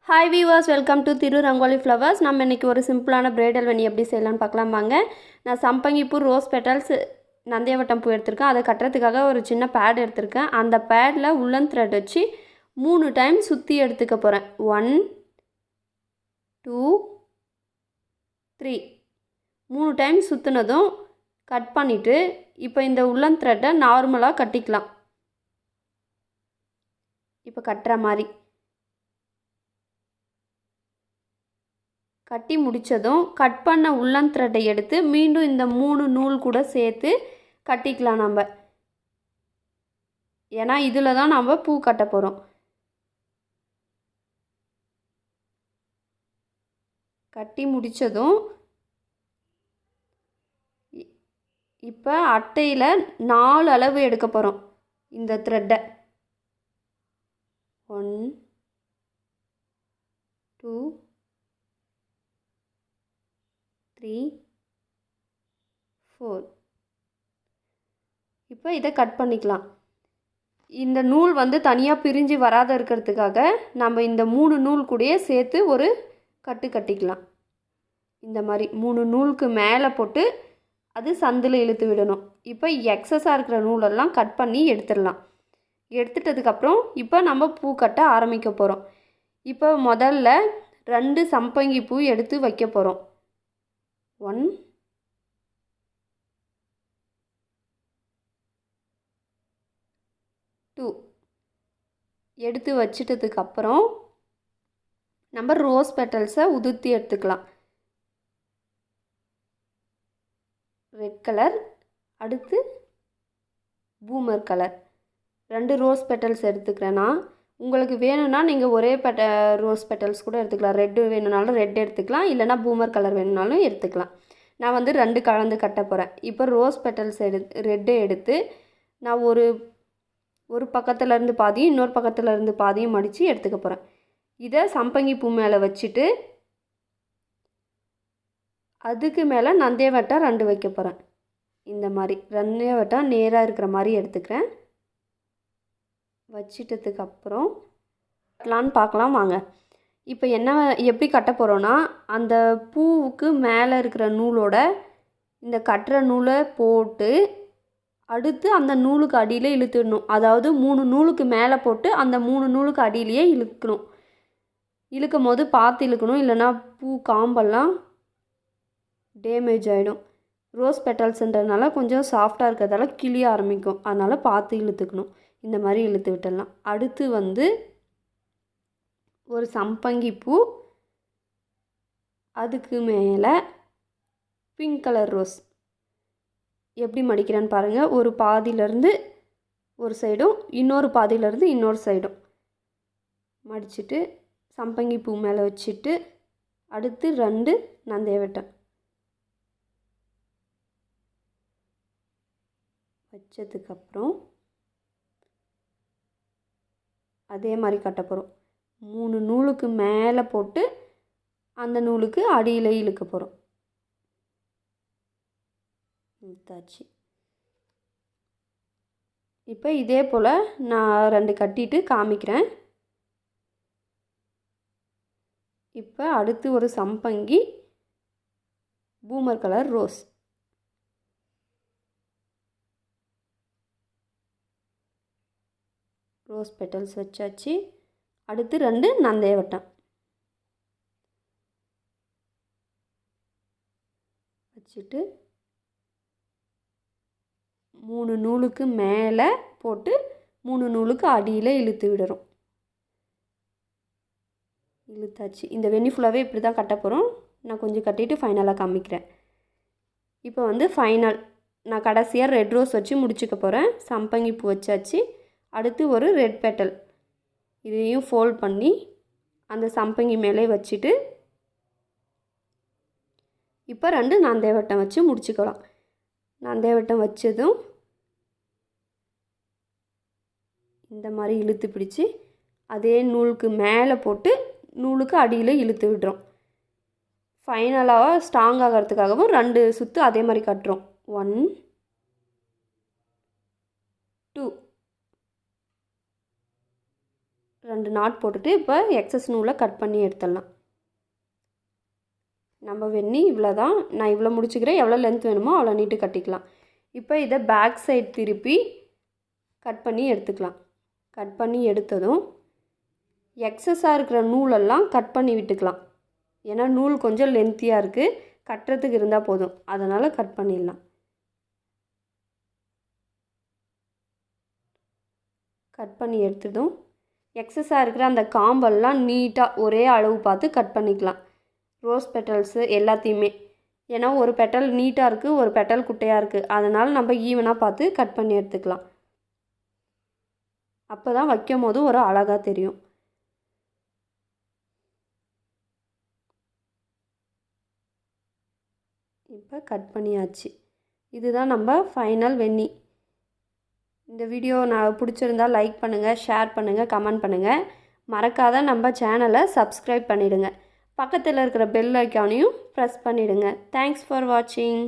Hi viewers, welcome to Thiru Rangoli flowers. நம்ம இன்னைக்கு ஒரு சிம்பிளான bridal Veni எப்படி செய்யலாம்னு பார்க்கலாம் வாங்க. நான் சம்பங்கி பூ, ரோஸ் பெட்டல்ஸ், நந்தியாவட்டம் பூ எடுத்துர்க்கேன். அதை கட்டறதுக்காக ஒரு சின்ன பேட் எடுத்துர்க்கேன். அந்த பேட்ல உள்ளன் த்ரெட் வச்சு 3 டைம் சுத்தி எடுத்துக்க போறேன். 1 2 3 3 டைம் சுத்துனதும் கட் பண்ணிட்டு இப்போ இந்த உள்ளன் த்ரெட்டை நார்மலா கட்டிக்கலாம். இப்போ கட்டற மாதிரி கட்டி முடிச்சதும் கட் பண்ண உள்ளன் த்ரெட்டை எடுத்து மீண்டும் இந்த 3 நூல் கூட சேர்த்து கட்டிக்கலாம் நம்ம. ஏனா இதுல தான் நாம பூ கட்ட போறோம். கட்டி முடிச்சதும் இப்ப அட்டையில 4 அளவு எடுக்க போறோம். இந்த த்ரெட்டை 1 2 3 4 இப்போ இத கட் பண்ணிக்கலாம். இந்த நூல் வந்து தனியா பிரிஞ்சு வராத இருக்கிறதுக்காக நம்ம இந்த 3 நூல் கூடயே சேர்த்து ஒரு கட்டு கட்டிக்கலாம். இந்த மாதிரி 3 நூலுக்கு மேலே போட்டு அது சந்தில இழுத்து விடணும். இப்போ எக்ஸஸா இருக்கிற நூல் எல்லாம் கட் பண்ணி எடுத்துறலாம். எடுத்துட்டதுக்கு அப்புறம் இப்போ நம்ம பூ கட்ட ஆரம்பிக்க போறோம். இப்போ முதல்ல 2 சம்பங்கி பூ எடுத்து வைக்க போறோம். 1 2 எடுத்து வச்சிட்டதுக்கு அப்புறம் நம்ம ரோஸ் பெட்டல்ஸை உதிர்த்தி எடுத்துக்கலாம். ரெட் கலர், அடுத்து பூமர் கலர். 2 ரோஸ் பெட்டல்ஸ் எடுத்துக்கிறேன்னா உங்களுக்கு வேணும்னா நீங்கள் ஒரே ரோஸ் பெட்டல்ஸ் கூட எடுத்துக்கலாம். ரெட் வேணும்னாலும் ரெட் எடுத்துக்கலாம், இல்லைனா பூமர் கலர் வேணும்னாலும் எடுத்துக்கலாம். நான் வந்து 2 கலந்து கட்ட போகிறேன். இப்போ ரோஸ் பெட்டல்ஸ் ரெட்டை எடுத்து நான் ஒரு பக்கத்துலேருந்து பாதியும் இன்னொரு பக்கத்துலேருந்து பாதியும் மடித்து எடுத்துக்க போகிறேன். இதை சம்பங்கி பூ மேலே வச்சுட்டு அதுக்கு மேலே நந்தியாவட்டம் 2 வைக்க போகிறேன். இந்த மாதிரி நந்தியாவட்டம் நேராக இருக்கிற மாதிரி எடுத்துக்கிறேன். வச்சிட்டதுக்கு அப்புறம் கட்டலான்னு பார்க்கலாம் வாங்க. இப்போ எப்படி கட்ட போகிறோன்னா அந்த பூவுக்கு மேலே இருக்கிற நூலோட இந்த கட்டுற நூலை போட்டு அடுத்து அந்த நூலுக்கு அடியில் இழுத்துடணும். அதாவது 3 நூலுக்கு மேலே போட்டு அந்த 3 நூலுக்கு அடியிலேயே இழுக்கணும். இழுக்கும் போது பார்த்து இழுக்கணும், இல்லைனா பூ காம்பெல்லாம் டேமேஜ் ஆகிடும். ரோஸ் பெட்டல்ஸ்ன்றதுனால கொஞ்சம் சாஃப்டாக இருக்கிறதால கிளிய ஆரம்பிக்கும். அதனால் பார்த்து இழுத்துக்கணும். இந்த மாதிரி இழுத்து விட்டுடலாம். அடுத்து வந்து ஒரு சம்பங்கி பூ, அதுக்கு மேலே பிங்க் கலர் ரோஸ். எப்படி மடிக்கிறேன்னு பாருங்கள். ஒரு பாதியிலேருந்து ஒரு சைடும் இன்னொரு பாதியிலேருந்து இன்னொரு சைடும் மடிச்சுட்டு சம்பங்கி பூ மேலே வச்சுட்டு அடுத்து 2 நந்தியாவட்டம் வச்சதுக்கப்புறம் அதே மாதிரி கட்ட போகிறோம். 3 நூலுக்கு மேலே போட்டு அந்த நூலுக்கு அடியில் இழுக்க போகிறோம். இழுத்தாச்சு. இப்போ இதே போல் நான் 2 கட்டிட்டு காமிக்கிறேன். இப்போ அடுத்து ஒரு சம்பங்கி பூமர் கலர் ரோஸ். ரோஸ் பெட்டல்ஸ் வச்சாச்சு. அடுத்து 2 நந்தியாவட்டம் வச்சுட்டு 3 நூலுக்கு மேலே போட்டு 3 நூலுக்கு அடியில் இழுத்து விடுறோம். இழுத்தாச்சு. இந்த வெனி ஃபுல்லாகவே இப்படி தான் கட்ட போகிறோம். நான் கொஞ்சம் கட்டிட்டு ஃபைனலாக காமிக்கிறேன். இப்போ வந்து ஃபைனல் நான் கடைசியாக ரெட் ரோஸ் வச்சு முடிச்சுக்க போகிறேன். சம்பங்கி பூ வச்சாச்சு. அடுத்து ஒரு ரெட் பெட்டல் இதையும் ஃபோல்ட் பண்ணி அந்த சம்பங்கி மேலே வச்சுட்டு இப்போ 2 நந்தியாவட்டம் வச்சு முடிச்சுக்கலாம். நந்தியாவட்டம் வச்சதும் இந்த மாதிரி இழுத்து பிடிச்சி அதே நூலுக்கு மேலே போட்டு நூலுக்கு அடியில் இழுத்து விடுறோம். ஃபைனலாக ஸ்ட்ராங் ஆகிறதுக்காகவும் 2 சுற்று அதே மாதிரி கட்டுறோம். 1 2 2 நாட் போட்டுட்டு இப்போ எக்ஸஸ் நூலை கட் பண்ணி எடுத்துடலாம். நம்ம வெண்ணி இவ்வளோ தான், நான் இவ்வளோ முடிச்சுக்கிறேன். எவ்வளோ லென்த் வேணுமோ அவ்வளோ நீட்டு கட்டிக்கலாம். இப்போ இதை பேக் சைடு திருப்பி கட் பண்ணி எடுத்துக்கலாம். கட் பண்ணி எடுத்ததும் எக்ஸஸாக இருக்கிற நூலெல்லாம் கட் பண்ணி விட்டுக்கலாம். ஏன்னா நூல் கொஞ்சம் லென்த்தியாக இருக்குது, கட்டுறதுக்கு இருந்தால் போதும், அதனால் கட் பண்ணிடலாம். கட் பண்ணி எடுத்ததும் எக்ஸஸாக இருக்கிற அந்த காம்பெல்லாம் நீட்டாக ஒரே அளவு பார்த்து கட் பண்ணிக்கலாம். ரோஸ் பெட்டல்ஸு எல்லாத்தையுமே, ஏன்னா ஒரு பெட்டல் நீட்டாக இருக்குது, ஒரு பெட்டல் குட்டையாக இருக்குது, அதனால் நம்ம ஈவனாக பார்த்து கட் பண்ணி எடுத்துக்கலாம். அப்போ தான் வைக்கும் போது ஒரு அழகாக தெரியும். இப்போ கட் பண்ணியாச்சு. இதுதான் நம்ம ஃபைனல் வெண்ணி. இந்த வீடியோ நான் பிடிச்சிருந்தால் லைக் பண்ணுங்கள், ஷேர் பண்ணுங்கள், கமெண்ட் பண்ணுங்கள். மறக்காத நம்ம சேனலை சப்ஸ்கிரைப் பண்ணிவிடுங்க. பக்கத்தில் இருக்கிற பெல் ஐக்கானையும் ப்ரெஸ் பண்ணிவிடுங்க. தேங்க்ஸ் ஃபார் வாட்சிங்.